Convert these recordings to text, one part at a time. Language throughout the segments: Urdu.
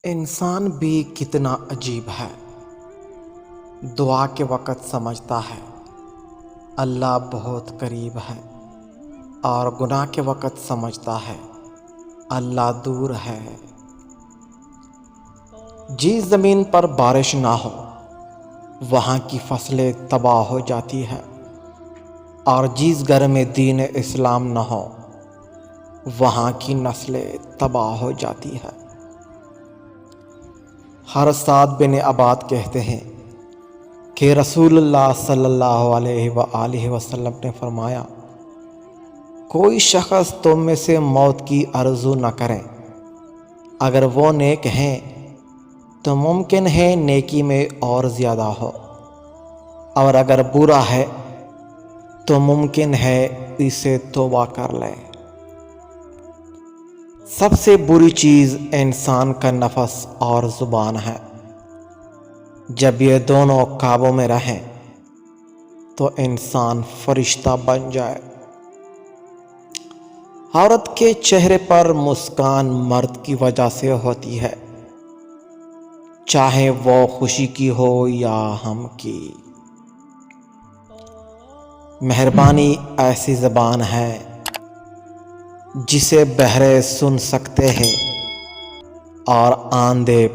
انسان بھی کتنا عجیب ہے، دعا کے وقت سمجھتا ہے اللہ بہت قریب ہے، اور گناہ کے وقت سمجھتا ہے اللہ دور ہے۔ جس زمین پر بارش نہ ہو وہاں کی فصلیں تباہ ہو جاتی ہے، اور جس گھر میں دین اسلام نہ ہو وہاں کی نسلیں تباہ ہو جاتی ہے۔ حضرت سعد بن عباد کہتے ہیں کہ رسول اللہ صلی اللہ علیہ وآلہ وسلم نے فرمایا، کوئی شخص تم میں سے موت کی آرزو نہ کرے، اگر وہ نیک ہیں تو ممکن ہے نیکی میں اور زیادہ ہو، اور اگر برا ہے تو ممکن ہے اسے توبہ کر لے۔ سب سے بری چیز انسان کا نفس اور زبان ہے، جب یہ دونوں قابو میں رہیں تو انسان فرشتہ بن جائے۔ عورت کے چہرے پر مسکان مرد کی وجہ سے ہوتی ہے، چاہے وہ خوشی کی ہو یا غم کی۔ مہربانی ایسی زبان ہے جسے بہرے سن سکتے ہیں اور اندھے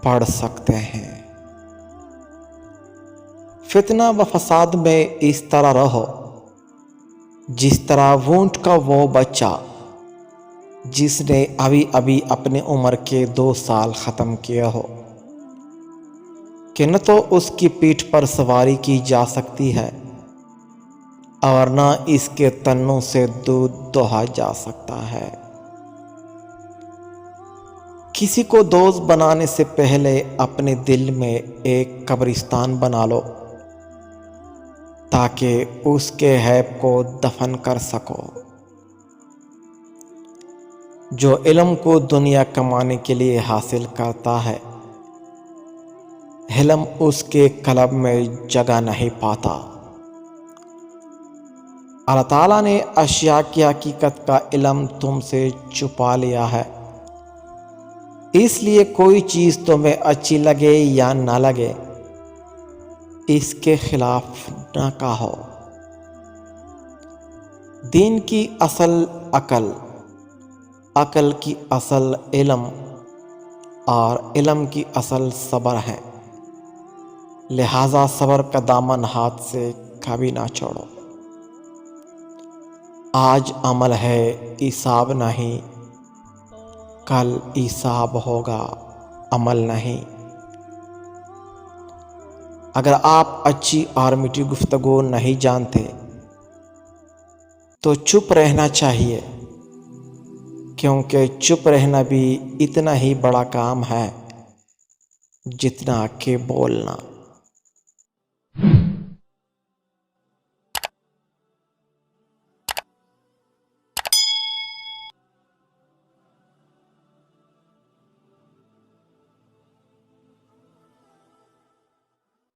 پڑھ سکتے ہیں۔ فتنہ و فساد میں اس طرح رہو جس طرح اونٹ کا وہ بچہ جس نے ابھی اپنی عمر کے 2 سال ختم کیے ہو، کہ نہ تو اس کی پیٹھ پر سواری کی جا سکتی ہے اور نہ اس کے تنوں سے دودھ دوہا جا سکتا ہے۔ کسی کو دوست بنانے سے پہلے اپنے دل میں ایک قبرستان بنا لو تاکہ اس کے عیب کو دفن کر سکو۔ جو علم کو دنیا کمانے کے لیے حاصل کرتا ہے، علم اس کے قلب میں جگہ نہیں پاتا۔ اللہ تعالیٰ نے اشیاء کی حقیقت کا علم تم سے چھپا لیا ہے، اس لیے کوئی چیز تمہیں اچھی لگے یا نہ لگے اس کے خلاف نہ کہو۔ دین کی اصل عقل، عقل کی اصل علم، اور علم کی اصل صبر ہے، لہذا صبر کا دامن ہاتھ سے کبھی نہ چھوڑو۔ آج عمل ہے حساب نہیں، کل حساب ہوگا عمل نہیں۔ اگر آپ اچھی اور میٹھی گفتگو نہیں جانتے تو چپ رہنا چاہیے، کیونکہ چپ رہنا بھی اتنا ہی بڑا کام ہے جتنا کہ بولنا۔